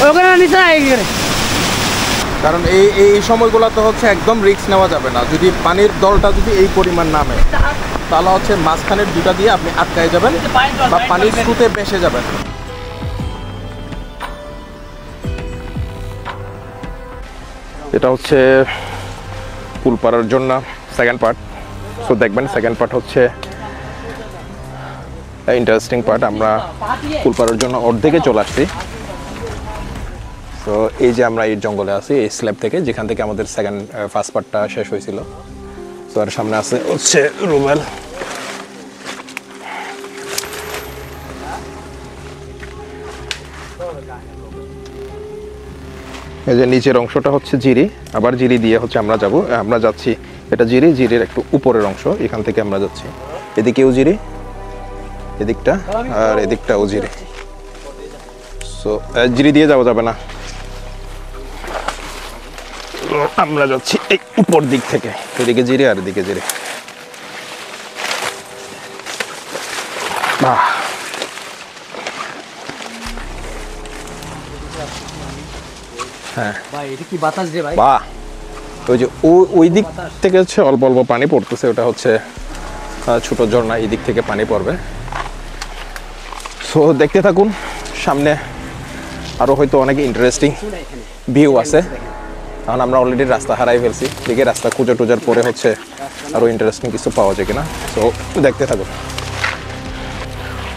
ওখানে নিচে এখানে। কারণ এই সময়গুলোতে হচ্ছে একদম রিস্ক নেওয়া যাবে না। যদি পানির দলটা যদি এই পরিমাণ নামে তাহলে হচ্ছে মাঝখানের দুটা দিয়ে আপনি আটকায় যাবেন বা পানির স্রোতে ভেসে যাবেন। এটা হচ্ছে পুল পাড়ার জন্য সেকেন্ড পার্ট। সো দেখবেন সেকেন্ড পার্ট হচ্ছে ইন্টারেস্টিং পার্ট। আমরা পুল পাড়ার জন্য অর্ধেকে চলে আসছি। তো এই যে আমরা এই জঙ্গলে আছি এই স্ল্যাব থেকে, যেখান থেকে আমাদের ফার্স্ট পার্টটা শেষ হয়েছিল। তো আর সামনে আছে হচ্ছে রুবেল। এই যে নিচের অংশটা হচ্ছে জিরি, আবার জিরি দিয়ে হচ্ছে আমরা যাচ্ছি। এটা জিরির একটু উপরের অংশ, এখান থেকে আমরা যাচ্ছি। এদিকেও জিরি, এদিকটা আর এদিকটাও জিরি। সো জিরি দিয়ে যাওয়া যাবে না, আমরা যাচ্ছি এই উপর দিক থেকে। এদিকে জিরি আর এদিকে জিরি। হ্যাঁ ভাই এটা কি বাতাস রে ভাই? বাহ, ওই যে ওই দিক থেকে হচ্ছে অল্প অল্প পানি পড়তেছে, ওটা হচ্ছে ছোট ঝর্ণা, এই দিক থেকে পানি পড়বে। সো দেখতে থাকুন, সামনে আরো হয়তো অনেক ইন্টারেস্টিং ভিউ আছে। কারণ আমরা অলরেডি রাস্তা হারাই ফেলছি, দিকে রাস্তা খুঁজে টুজার পরে হচ্ছে আরো ইন্টারেস্টিং কিছু পাওয়া যায় কিনা। সো দেখতে থাকুন।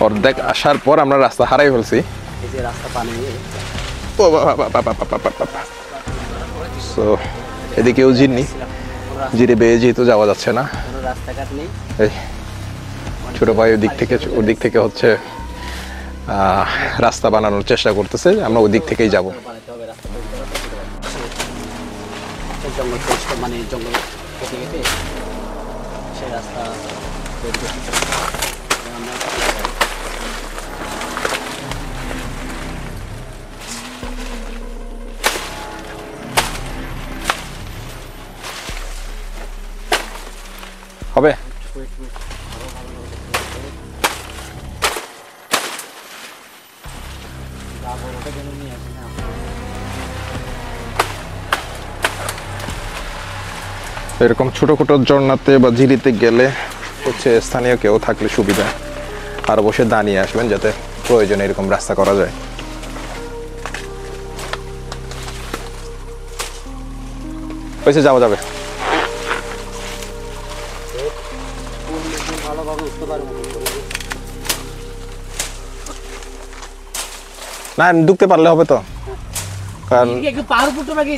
অর্ধেক আসার পর আমরা রাস্তা হারাই ফেলছি। সো এদিকেও জিরে বেয়ে যেহেতু যাওয়া যাচ্ছে না, এই ছোট ভাই ওদিক থেকে হচ্ছে রাস্তা বানানোর চেষ্টা করতেছে, আমরা ওই দিক থেকেই যাব। হবে এরকম ছোটখাটো ঝর্ণাতে বা ঝিরিতে গেলে হচ্ছে স্থানীয় কেউ থাকলে সুবিধা, আর বসে দাঁড়িয়ে আসবেন যাতে প্রয়োজনে এরকম রাস্তা করা যায়। পয়সা যাওয়া যাবে না, ঢুকতে পারলে হবে তো। কারণ পাহাড় উপরটা নাকি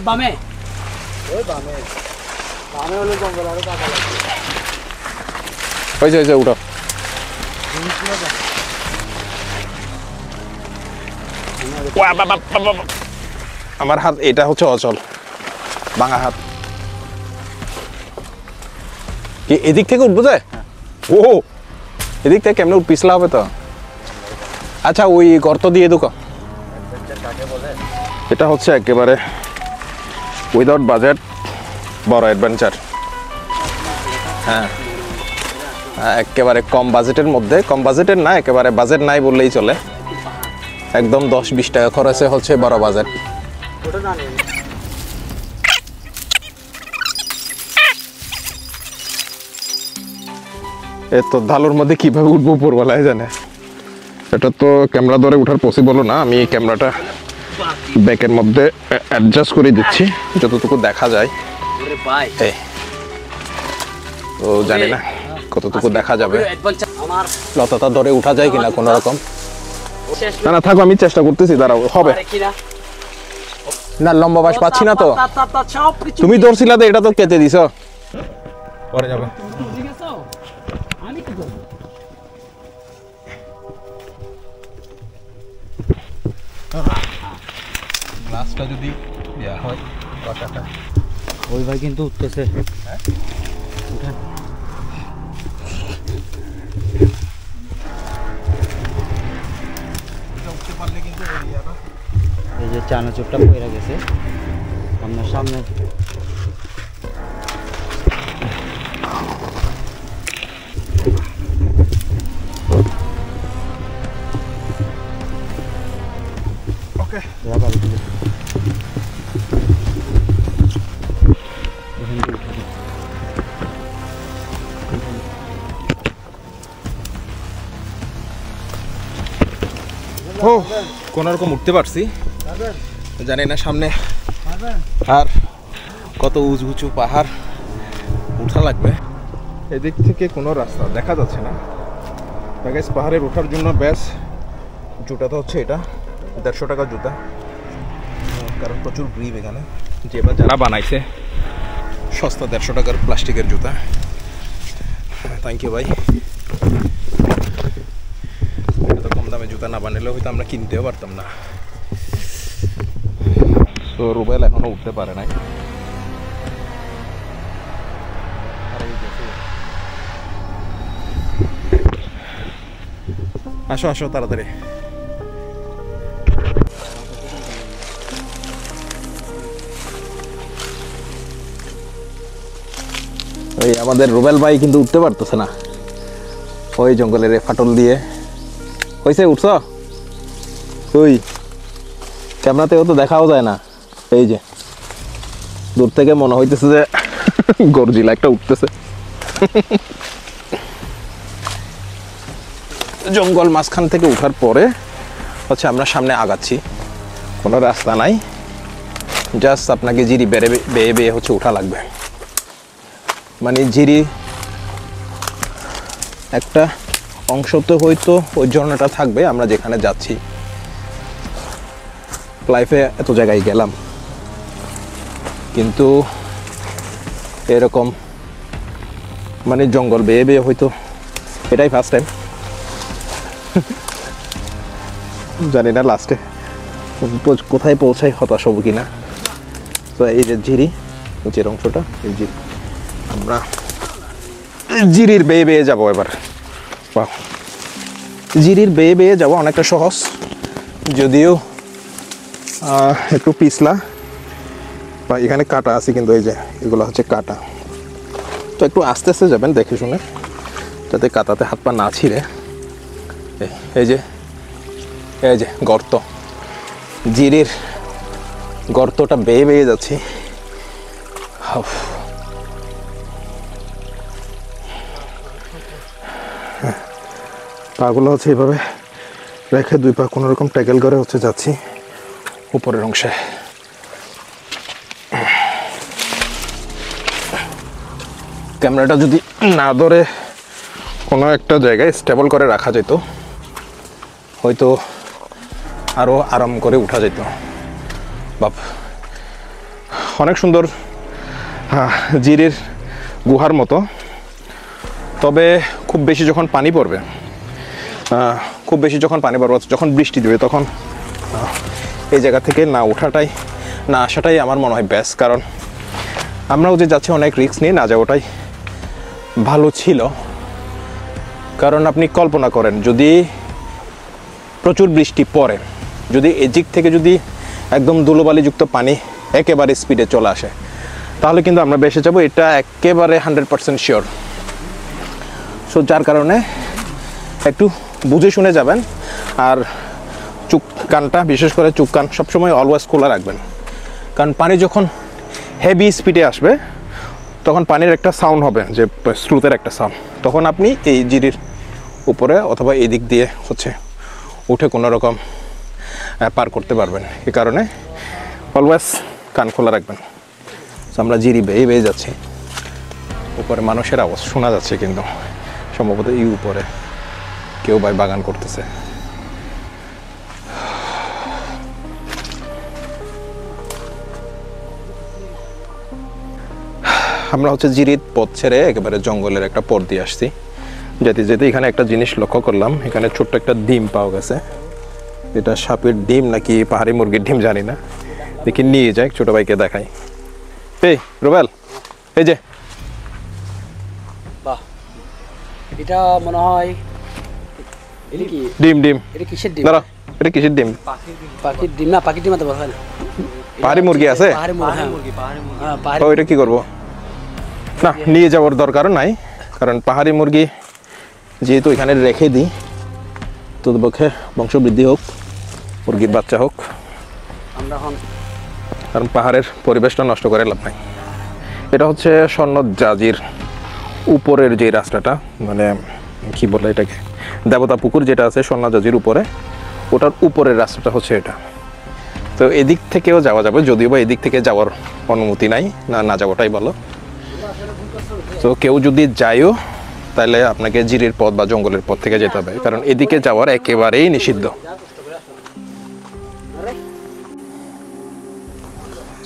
বামে? ওই বামে হলো জঙ্গল, আরো টাকা লাগবে। হয়েছে উঠো। আমার হাত এটা হচ্ছে অচল, ভাঙা হাত। কি এদিক থেকে উঠবো যায়? ও এদিক থেকে কেমনে পিছলা হবে তো। আচ্ছা ওই গর্ত দিয়ে ঢুকো। এটা হচ্ছে একেবারে উইদাউট বাজেট বড় অ্যাডভেঞ্চার। হ্যাঁ একেবারে কম বাজেটের মধ্যে, কম বাজেটের না, একেবারে বাজেট নাই বললেই চলে। একদম 10-20 টাকা খরচে হচ্ছে বড় বাজেট। এত ঢালুর মধ্যে কিভাবে উঠবো উপরওয়ালায় জানে। এটা তো ক্যামেরা ধরে ওঠার পসিবল না। আমি ক্যামেরাটা ব্যাকের মধ্যে অ্যাডজাস্ট করে দিচ্ছি যতটুকু দেখা যায়। তো জানি না কতটুকু দেখা যাবে, লতাটা ধরে উঠা যায় কিনা কোনো রকম। না না থাকো, আমি চেষ্টা করতেছি, দাঁড়াও হবে না। লম্বা বাস পাচ্ছি না তো। তুমি ধরছিলা তো, এটা তো কেটে দিছ। পরে যাবে। গ্লাসটা যদি দেয়া হয় কথাটা। ওই ভাই কিন্তু উঠতেছে। এই যে চানাচুরটা পড়ে গেছে আপনার সামনে। ওকে ও কোন রকম উঠতে পারছি, জানি না সামনে আর কত উঁচু উঁচু পাহাড় উঠা লাগবে। এদিক থেকে কোনো রাস্তা দেখা যাচ্ছে না। পাহাড়ের ওঠার জন্য ব্যাস জুতাটা হচ্ছে এটা 150 টাকা জুতা, কারণ প্রচুর গ্রিপ এখানে। যেবার যারা বানাইছে সস্তা 150 টাকার প্লাস্টিকের জুতা। থ্যাংক ইউ ভাই। এত কম দামে জুতা না বানালে হয়তো আমরা কিনতেও পারতাম না। তো রুবেল এখনো উঠতে পারে নাই। আসো আসো তাড়াতাড়ি। ওই আমাদের রুবেল ভাই কিন্তু উঠতে পারতেছে না, ওই জঙ্গলের ফাটল দিয়ে। হয়েছে উঠছ? ওই ক্যামেরাতেও তো দেখাও যায় না। এই যে দূর থেকে মনে হইতেছে যে গর্জিলা একটা উঠতেছে। জঙ্গল মাঝখান থেকে উঠার পরে হচ্ছে আমরা সামনে আগাচ্ছি, কোনো রাস্তা নাই, জাস্ট আপনাকে জিরি বেয়ে বেয়ে হচ্ছে উঠা লাগবে। মানে জিরি একটা অংশতে হয়তো ওই ঝর্ণাটা থাকবে আমরা যেখানে যাচ্ছি। লাইফে এত জায়গায় গেলাম কিন্তু এরকম মানে জঙ্গল বেয়ে বেয়ে হয়তো এটাই ফার্স্ট টাইম। জানি না লাস্টে কোথায় পৌঁছাই, হতাশ হব কিনা। তো এই যে ঝিরি, নিচের অংশটা এই জিরি, আমরা জিরির বেয়ে বেয়ে যাবো এবার। জিরির বেয়ে বেয়ে যাবো অনেকটা সহজ, যদিও একটু পিছলা বা এখানে কাটা আছে, কিন্তু এই যে এগুলো হচ্ছে কাটা। তো একটু আস্তে আস্তে যাবেন দেখে শুনে, যাতে কাটাতে হাত পা না ছিঁড়ে। এই যে গর্ত, জিরির গর্তটা বেয়ে বেয়ে যাচ্ছি। পাগুলো হচ্ছে এইভাবে রেখে দুই পা কোনো রকম ট্যাকেল করে হচ্ছে যাচ্ছি উপরের অংশে। ক্যামেরাটা যদি না ধরে কোনো একটা জায়গায় স্টেবল করে রাখা যেত হয়তো আরও আরাম করে উঠা যেত। বাপ অনেক সুন্দর জিরির গুহার মতো, তবে খুব বেশি যখন পানি পড়বে, যখন বৃষ্টি দেবে তখন এই জায়গা থেকে না ওঠাটাই না আসাটাই আমার মনে হয় বেস্ট। কারণ আমরাও যে যাচ্ছি অনেক রিস্ক নিয়ে না যাওয়াটাই ভালো ছিল। কারণ আপনি কল্পনা করেন যদি প্রচুর বৃষ্টি পড়ে, যদি এদিক থেকে যদি একদম ধুলোবালিযুক্ত পানি একেবারে স্পিডে চলে আসে, তাহলে কিন্তু আমরা বেঁচে যাবো, এটা একেবারে 100% শিওর। সো যার কারণে একটু বুঝে শুনে যাবেন, আর চোখ কানটা, বিশেষ করে চোখ কান সবসময় অলওয়েজ খোলা রাখবেন। কারণ পানি যখন হেভি স্পিডে আসবে তখন পানির একটা সাউন্ড হবে, যে স্রোতের একটা সাউন্ড, তখন আপনি এই জিরির উপরে অথবা এই দিক দিয়ে হচ্ছে উঠে কোনো রকম পার করতে পারবেন। এই কারণে অলওয়েজ কান খোলা রাখবেন। আমরা জিরি বেয়ে বেয়ে যাচ্ছি, উপরে মানুষের আওয়াজ শোনা যাচ্ছে, কিন্তু সম্ভবত এই উপরে কেউ ভাই বাগান করতেছে। আমরা হচ্ছে জিরির পথ ছেড়ে একেবারে জঙ্গলের একটা পথ দিয়ে আসছি। যেতে যেতে এখানে একটা জিনিস লক্ষ্য করলাম, এখানে ছোট্ট একটা ডিম পাওয়া গেছে। এটা সাপের ডিম নাকি পাহাড়ি মুরগির ডিম জানি না, দেখি নিয়ে যাই, ছোট ভাইকে দেখাই। এই রুবেল, এই যে বাহ, এটা মনে হয় এটা কি ডিম? ডিম এটা কিসের ডিম? দাঁড়া, এটা কিসের ডিম? পাখির ডিম না, পাখির ডিম তো বলা হয় না। পাহাড়ি মুরগি আছে? পাহাড়ি মুরগি। হ্যাঁ, পাহাড়ি। এটা কি করবো? না, নিয়ে যাওয়ার দরকার নাই, কারণ পাহাড়ি মুরগি যেহেতু এখানে রেখে দিই, তদপক্ষে বংশবৃদ্ধি হোক, মুরগির বাচ্চা হোক, আমরা এখন কারণ পাহাড়ের পরিবেশটা নষ্ট করে লাভ নাই। এটা হচ্ছে স্বর্ণ জাজির উপরের যে রাস্তাটা, মানে কি বলে এটাকে, দেবতা পুকুর যেটা আছে স্বর্ণ জাজির উপরে, ওটার উপরের রাস্তাটা হচ্ছে এটা। তো এদিক থেকেও যাওয়া যাবে, যদিও বা এদিক থেকে যাওয়ার অনুমতি নাই, না যাওয়াটাই ভালো। তো কেউ যদি যায়ও তাহলে আপনাকে জিরির পথ বা জঙ্গলের পথ থেকে যেতে হবে, কারণ এদিকে যাওয়ার একেবারেই নিষিদ্ধ।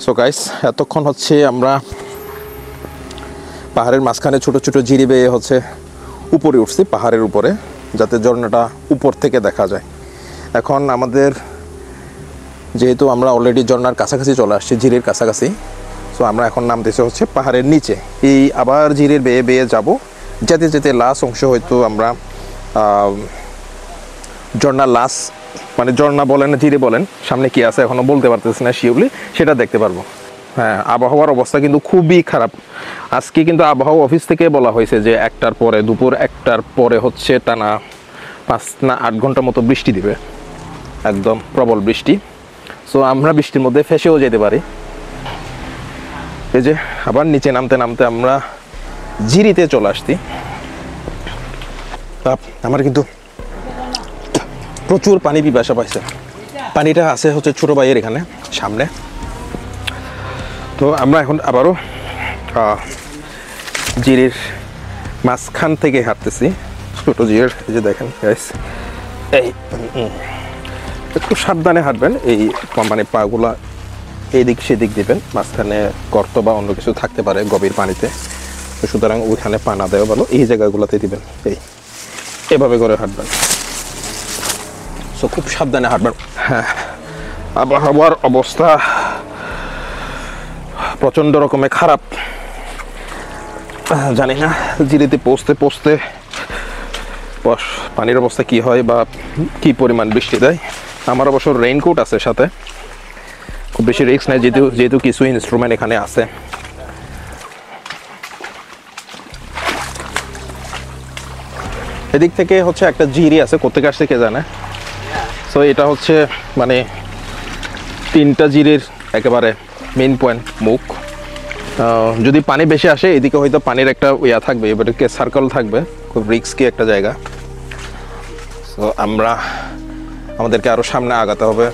সো গাইস, এতক্ষণ হচ্ছে আমরা পাহাড়ের মাঝখানে ছোট ছোট জিরি বেয়ে হচ্ছে উপরে উঠছি, পাহাড়ের উপরে, যাতে ঝর্ণাটা উপর থেকে দেখা যায়। এখন আমাদের যেহেতু আমরা অলরেডি ঝর্ণার কাছাকাছি চলে আসছি, ঝিরির কাছাকাছি, সো আমরা এখন নামতেছি হচ্ছে পাহাড়ের নিচে। এই আবার ঝিরির বেয়ে বেয়ে যাব, যেতে যেতে লাস্ট অংশ হয়তো আমরা ঝর্ণার লাস্ট, মানে ঝর্ণা বলেন ঝিরি বলেন, সামনে কি আছে এখনও বলতে পারতেছি না শিওরলি, সেটা দেখতে পারবো। হ্যাঁ, আবহাওয়ার অবস্থা কিন্তু খুবই খারাপ আজকে। কিন্তু আবহাওয়া অফিস থেকে বলা হয়েছে যে 1টার পরে, দুপুর 1টার পরে হচ্ছে টানা 5 না 8 ঘন্টার মতো বৃষ্টি দিবে, একদম প্রবল বৃষ্টি। সো আমরা বৃষ্টির মধ্যে ফেঁসেও যেতে পারি। এই যে আবার নিচে নামতে নামতে আমরা জিরিতে চলে আসছি। আমার কিন্তু প্রচুর পানি পিপাসা পাইছে। পানিটা আছে হচ্ছে ছোট ভাইয়ের এখানে সামনে। তো আমরা এখন আবারও জিরির মাঝখান থেকে হাঁটতেছি, ছোট জিরির। এই যে দেখেন গাইস, এই একটু সাবধানে হাঁটবেন, এই মানে পাগুলা এইদিক সেদিক দিবেন, মাঝখানে গর্ত বা অন্য কিছু থাকতে পারে গভীর পানিতে, সুতরাং ওইখানে পা না দেওয়া ভালো, এই জায়গাগুলোতে দিবেন, এভাবে করে হাঁটবেন। সো খুব সাবধানে হাঁটবেন। হ্যাঁ, আবহাওয়ার অবস্থা প্রচণ্ড রকমের খারাপ। জানি না জিরিতে পৌঁছতে পৌঁছতে পানির অবস্থা কি হয় বা কি পরিমাণ বৃষ্টি দেয়। আমার অবশ্য রেইনকোট আছে সাথে, খুব বেশি রিস্ক নেই, যেহেতু কিছু ইনস্ট্রুমেন্ট এখানে আছে। এদিক থেকে হচ্ছে একটা জিরি আছে, কোথেকে আসছে কে জানে। সো এটা হচ্ছে মানে 3টা জিরির একেবারে মেইন পয়েন্ট, মুখ। যদি পানি বেশি আসে এদিকে হয়তো পানির একটা ইয়া থাকবে, এবারে সার্কেল থাকবে, খুব রিস্কি একটা জায়গা। সো আমাদেরকে আরও সামনে আগাতে হবে,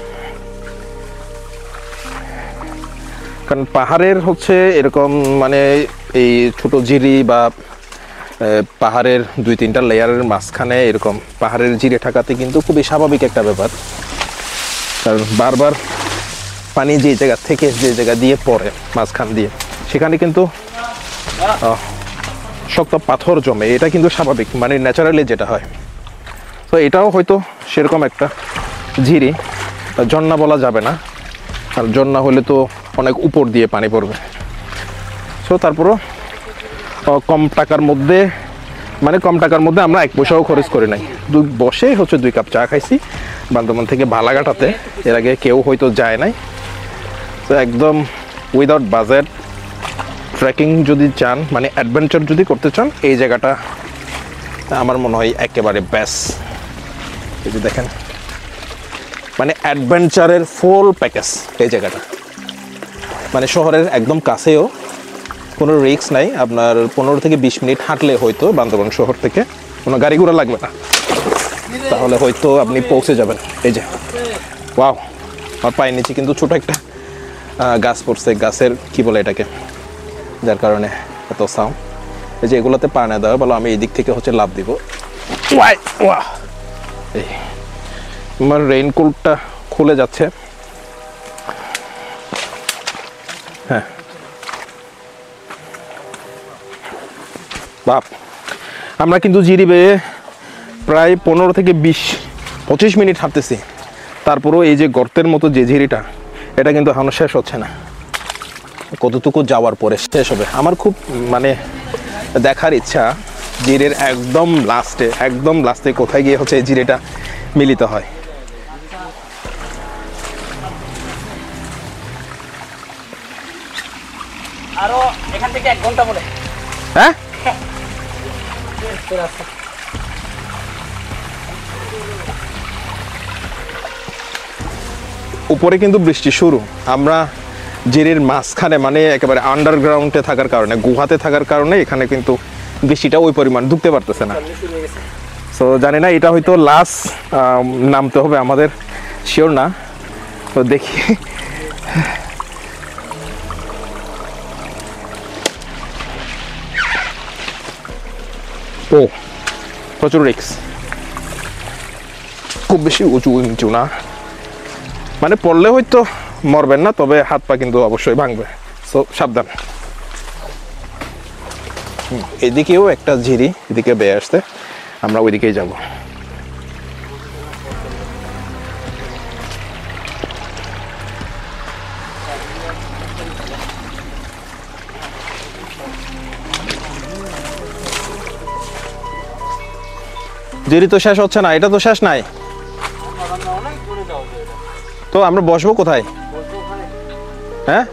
কারণ পাহাড়ের হচ্ছে এরকম মানে এই ছোট জিরি বা পাহাড়ের 2-3টা লেয়ারের মাঝখানে এরকম পাহাড়ের জিরে থাকাতে কিন্তু খুবই স্বাভাবিক একটা ব্যাপার। কারণ বারবার পানি যে জায়গা থেকে যে জায়গা দিয়ে পড়ে মাঝখান দিয়ে, সেখানে কিন্তু শক্ত পাথর জমে, এটা কিন্তু স্বাভাবিক, মানে ন্যাচারালি যেটা হয়। তো এটাও হয়তো সেরকম একটা ঝিরি, ঝর্ণা বলা যাবে না, আর ঝর্ণা হলে তো অনেক উপর দিয়ে পানি পড়বে। সো তারপরও কম টাকার মধ্যে আমরা 1 পয়সাও খরচ করি নাই, বসেই হচ্ছে 2 কাপ চা খাইছি বান্দরবান থেকে বালাঘাটাতে। এর আগে কেউ হয়তো যায় নাই। তো একদম উইদাউট বাজেট ট্রেকিং যদি চান, মানে অ্যাডভেঞ্চার যদি করতে চান, এই জায়গাটা আমার মনে হয় একেবারে বেস্ট। এই যে দেখেন, মানে অ্যাডভেঞ্চারের ফুল প্যাকেজ এই জায়গাটা, মানে শহরের একদম কাছেও, কোনো রিস্ক নাই। আপনার 15 থেকে 20 মিনিট হাঁটলে হয়তো বান্দরবান শহর থেকে, কোনো গাড়ি ঘোড়া লাগবে না, তাহলে হয়তো আপনি পৌঁছে যাবেন। এই যে ওয়াও, আমার পায়ের নিচে কিন্তু ছোট একটা গাছ পড়ছে, গাছের কি বলে এটাকে, যার কারণে এত সাউন্ড। এই যে এগুলোতে পা না দেওয়া বলো, আমি এই দিক থেকে হচ্ছে লাভ দিব। এই আমার রেইনকোটটা খুলে যাচ্ছে। হ্যাঁ বাপ, আমরা কিন্তু জিরি বেয়ে প্রায় 15 থেকে 20-25 মিনিট হাঁটতেছি, তারপরেও এই যে গর্তের মতো যে ঝিরিটা, এটা কিন্তু এখনো শেষ হচ্ছে না। কতটুকু যাওয়ার পরে শেষ হবে আমার খুব মানে দেখার ইচ্ছা। জিরের একদম লাস্টে কোথায় গিয়ে হচ্ছে এই জিরিটা মিলিত হয়। আরো এখান থেকে 1 ঘন্টা পরে। হ্যাঁ, উপরে কিন্তু বৃষ্টি শুরু। আমরা জিরির মাঝখানে মানে একেবারে আন্ডারগ্রাউন্ডে থাকার কারণে, গুহাতে থাকার কারণে এখানে কিন্তু বৃষ্টিটা ওই পরিমাণ ঢুকতে পারতেছে না। সো জানি না এটা হয়তো লাস্ট নামতে হবে আমাদের, শিওর না। তো দেখি ও প্রচুর রিস্ক, খুব বেশি উঁচু না, মানে পড়লে হয়তো মরবেন না, তবে হাত পা কিন্তু অবশ্যই ভাঙবে। সো সাবধান। এদিকেও একটা ঝিরি, এদিকে বেয়ে আসতে, আমরা ওইদিকেই যাব। ঝিরি তো শেষ হচ্ছে না, এটা তো শেষ নাই। তো আমরা বসবো কোথায়? হ্যাঁ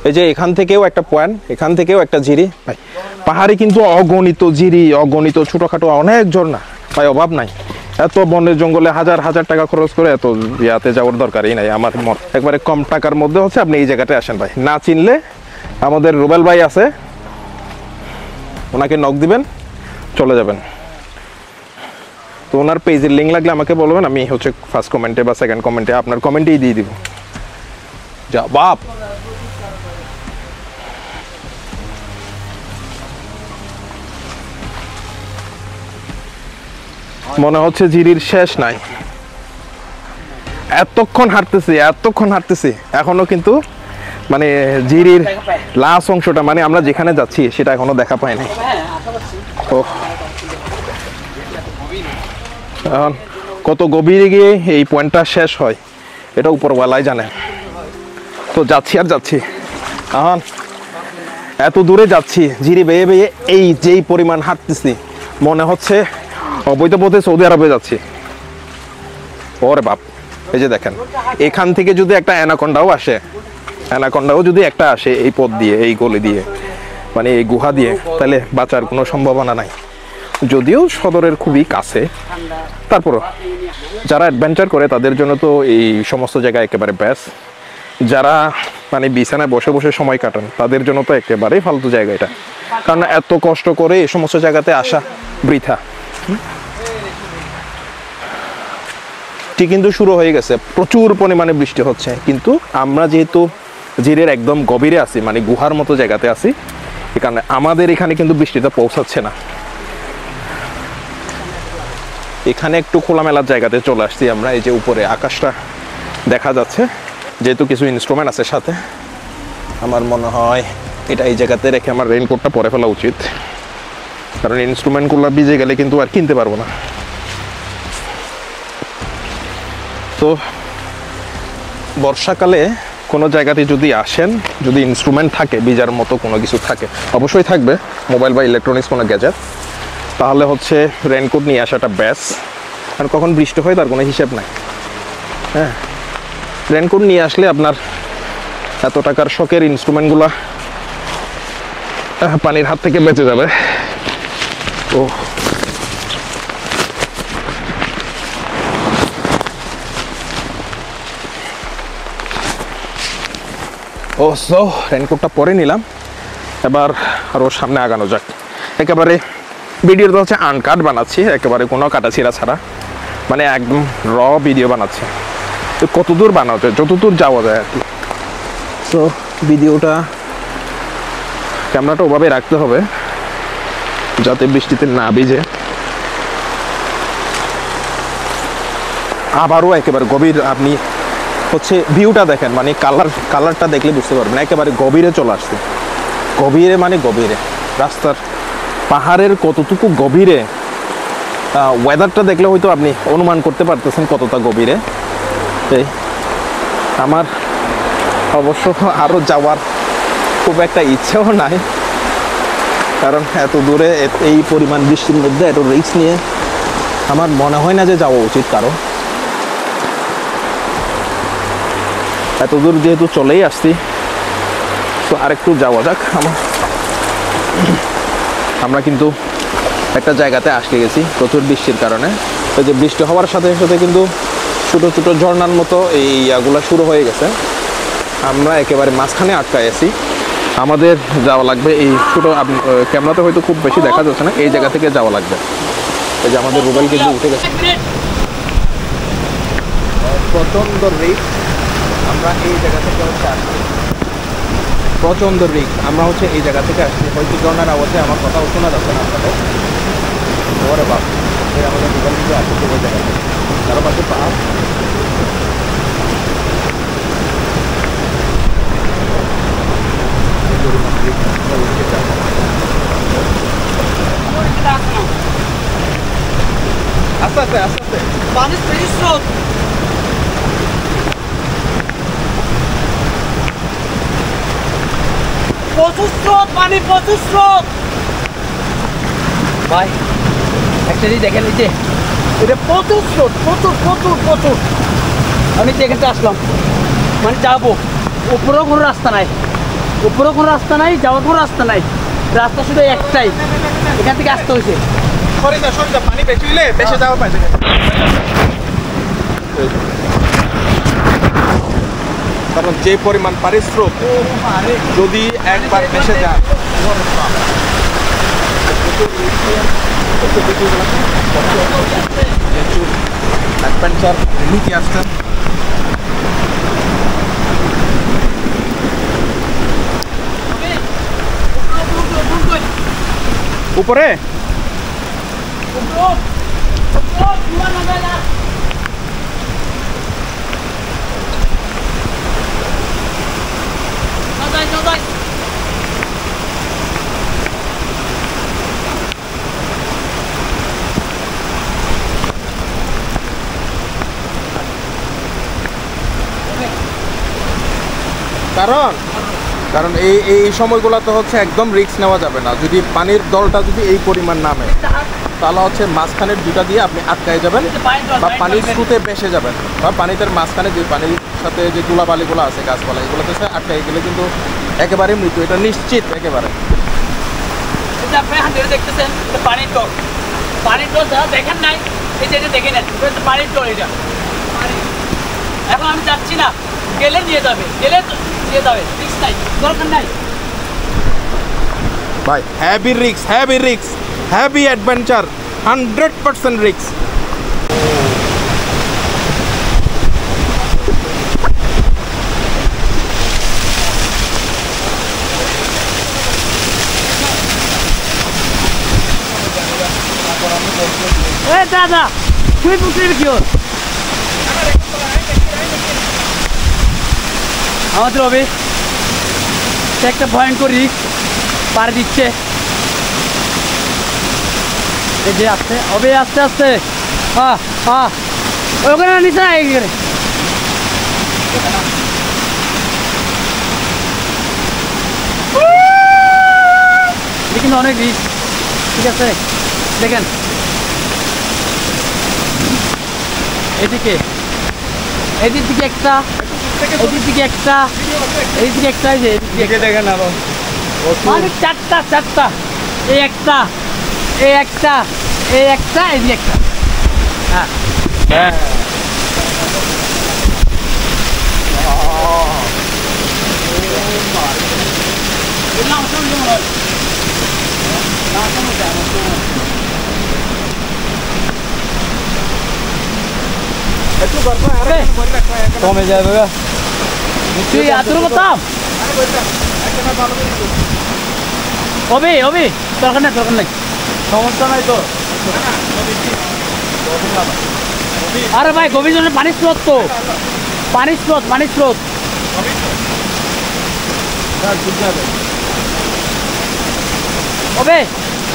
এই যে এখান থেকেও একটা পয়েন্ট, এখান থেকেও একটা ঝিরি। ভাই পাহাড়ে কিন্তু অগণিত ঝিরি, অগণিত ছোটখাটো অনেক ঝর্ণা, ভাই অভাব নাই। এত বনের জঙ্গলে হাজার হাজার টাকা খরচ করে এত ইয়াতে যাওয়ার দরকারই নাই। আমার একবারে কম টাকার মধ্যে হচ্ছে আপনি এই জায়গাতে আসেন। ভাই না চিনলে আমাদের রুবেল ভাই আছে, ওনাকে নক দিবেন, চলে যাবেন। তো ওনার পেজের লিঙ্ক লাগলে আমাকে বলবেন, আমি হচ্ছে ফার্স্ট কমেন্টে বা সেকেন্ড কমেন্টে আপনার কমেন্টেই দিয়ে দিব। যা বাপ, মনে হচ্ছে ঝিরির শেষ নাই। এতক্ষণ হাঁটতেছি এখনো কিন্তু মানে ঝিরির লাস্ট অংশটা, মানে আমরা যেখানে যাচ্ছি সেটা এখনো দেখা পাই নাই। এখন কত গভীরে গিয়ে এই পয়েন্টটা শেষ হয় এটা উপরওয়ালাই জানে। তো যাচ্ছি আর যাচ্ছি, এখন এত দূরে যাচ্ছি, ঝিরি বেয়ে বেয়ে এই যেই পরিমাণ হাঁটতেছি মনে হচ্ছে অবৈধ পথে সৌদি আরবে যাচ্ছি। ওরে বাপ, এই যে দেখেন এখান থেকে যদি একটা অ্যানাকন্ডাও যদি একটা আসে এই পথ দিয়ে, এই গলি দিয়ে, মানে এই গুহা দিয়ে, তাহলে বাঁচার কোনো সম্ভাবনা নাই। যদিও সদরের খুবই কাছে, তারপরও যারা অ্যাডভেঞ্চার করে তাদের জন্য তো এই সমস্ত জায়গা একেবারে বেস্ট। যারা মানে বিছানায় বসে বসে সময় কাটান তাদের জন্য তো একেবারেই ফালতু জায়গা এটা, কারণ এত কষ্ট করে এই সমস্ত জায়গাতে আসা বৃথা। কিন্তু শুরু হয়ে গেছে, প্রচুর পরিমাণে বৃষ্টি হচ্ছে, কিন্তু আমরা যেহেতু ঝিরের একদম গভীরে আছি, মানে গুহার মতো জায়গাতে আছি, এই কারণে আমাদের এখানে কিন্তু বৃষ্টিটা পৌঁছাচ্ছে না। এখানে একটু খোলামেলার জায়গাতে চলে আসছি আমরা। এই যে উপরে আকাশটা দেখা যাচ্ছে, যেহেতু কিছু ইনস্ট্রুমেন্ট আছে সাথে, আমার মনে হয় এটা এই জায়গাতে রেখে আমার রেইনকোটটা পরে ফেলা উচিত, কারণ ইনস্ট্রুমেন্টগুলো ভিজে গেলে কিন্তু আর কিনতে পারবো না। তো বর্ষাকালে কোনো জায়গাতে যদি আসেন, যদি ইনস্ট্রুমেন্ট থাকে, ভিজার মতো কোনো কিছু থাকে, অবশ্যই থাকবে মোবাইল বা ইলেকট্রনিক্স কোনো গ্যাজেট, তাহলে হচ্ছে রেইনকোট নিয়ে আসাটা বেস্ট। আর কখন বৃষ্টি হয় তার কোনো হিসেব নাই। হ্যাঁ, রেইনকোট নিয়ে আসলে আপনার এত টাকার শখের ইনস্ট্রুমেন্টগুলো পানির হাত থেকে বেঁচে যাবে। সো রেইনকোটটা পরে নিলাম, এবার আরও সামনে আগানো যাক। একেবারে ভিডিওটা হচ্ছে আনকাট বানাচ্ছি, একেবারে কোনো কাটাছিড়া ছাড়া, মানে একদম র ভিডিও বানাচ্ছি। তো কতদূর বানানো যায়, যতদূর যাওয়া যায় আর কি। তো ভিডিওটা, ক্যামেরাটা ওভাবে রাখতে হবে যাতে বৃষ্টিতে না ভিজে। আবারও একেবারে গভীর, আপনি হচ্ছে ভিউটা দেখেন, মানে কালারটা দেখলে বুঝতে পারবেন একেবারে গভীরে চলে আসছে। গভীরে মানে গভীরে, রাস্তার পাহাড়ের কতটুকু গভীরে, ওয়েদারটা দেখলে হয়তো আপনি অনুমান করতে পারতেছেন কতটা গভীরে। আমার অবশ্য আরও যাওয়ার খুব একটা ইচ্ছেও নাই, কারণ এত দূরে এই পরিমাণ বৃষ্টির মধ্যে এত রিস্ক নিয়ে আমার মনে হয় না যে যাওয়া উচিত কারো। এত দূর যেহেতু চলেই আসছি, তো আরেকটু যাওয়া যাক। আমরা কিন্তু একটা জায়গাতে আটকে গেছি প্রচুর বৃষ্টির কারণে। তো যে বৃষ্টি হওয়ার সাথে সাথে কিন্তু ছোটো ছোটো ঝর্ণার মতো এই ইয়াগুলো শুরু হয়ে গেছে। আমরা একেবারে মাঝখানে আটকায় আছি। আমাদের যাওয়া লাগবে এই ছোটো, ক্যামেরাতে হয়তো খুব বেশি দেখা যাচ্ছে না, এই জায়গা থেকে যাওয়া লাগবে। এই যে আমাদের রুবেল কিন্তু উঠে গেছে। প্রচণ্ড রিস্ক, আমরা এই জায়গা থেকে আসছি, প্রচণ্ড রিস্ক। আমরা এই জায়গা থেকে আসছি, হয়তো ঝর্ণার আওয়াজে আমার কথাও শোনা যাচ্ছে না আপনাদের। ওরে বাপ, আমাদের রুবেল কিন্তু আসছে ওই জায়গা থেকে, তার পাশে পাহাড়। আস্তে আস্তে আস্তে আস্তে, পানি স্রোত, প্রচুর স্রোত, পানি প্রচুর স্রোত। ভাই একটা জিনিস দেখেন, এই যে এটা প্রচুর স্রোত, প্রচুর প্রচুর প্রচুর। আমি যেখানে আসলাম মানে যাবো, উপরেও কোনো রাস্তা নাই, উপরেও কোনো রাস্তা নাই, যাওয়ার কোনো রাস্তা নাই, রাস্তা শুধু একটাই, এখান থেকে আসতে হয়েছে। পানি বেশি হলে বেশি যাওয়া পাই, কারণ যে পরিমাণ পানির স্রোত যদি একবার ভেসে যায়, অ্যাডভেঞ্চার নিতে আসছেন। উপরে কারণ এই সময়গুলোতে একদম রিস্ক নেওয়া যাবে না। যদি পানির দলটা যদি এই পরিমাণ নামে, তাহলে মাঝখানের দুটা দিয়ে আপনি আটকায় যাবেন বা পানির স্রোতে ভেসে যাবেন, বা পানিতে মাঝখানে যে পানির সাথে যে ধুলাবালিগুলো আছে, গাছপালা, এগুলোতে আটকায় গেলে কিন্তু একেবারে মৃত্যু, এটা নিশ্চিত একেবারে। দেখতেছেন পানির দল, পানির দল যারা দেখেন নাই, এই যে দেখে নেন, পানির দল এটা। এখন আমি যাচ্ছি না, গেলে নিয়ে যাবে, গেলে নিয়ে যাবে, রিস্ক নাই, দরকার নাই ভাই। Heavy risk, heavy risk, heavy adventure, 100% risk. দাদা তুমি পুকুরের কি ওর আমাদের হবে একটা ভয়ঙ্কর রিস্ক পাড়ি দিচ্ছে। এই যে আসতে হবে, আস্তে আস্তে, হ্যাঁ হ্যাঁ, ওখানে নিচে এখানে কিন্তু অনেক রিস্ক। ঠিক আছে, দেখেন এদিকে, এদিক দিকে একটা, এদিক দিকে একটা, এই দিকে একটা, এই যে এদিকে দেখেন আরো মানে চারটা চারটা, এই একটা, এই একটা, এই একটা, এদিকে একটা। হ্যাঁ হ্যাঁ, কমে যাবে তুই এত কথা হবে হবে, দরকার নেই, দরকার নেই, সমস্যা নাই তো। আরে ভাই গভীর জন্য পানির স্রোত, তো পানির স্রোত, পানির স্রোত হবে।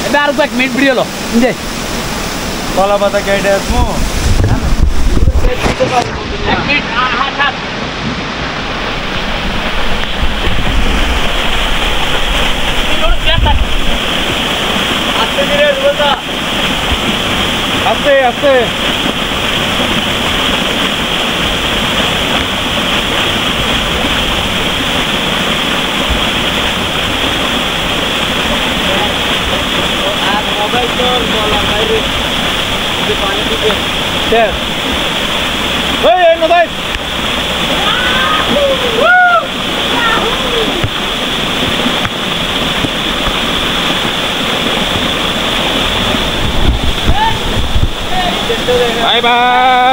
এবার আর এক মিনিট ভিডিও হলো যে কলা পাতা কেটে আসবো, এক মিনিট, আস্তে আস্তে mobile Hey, no vai. Bye bye.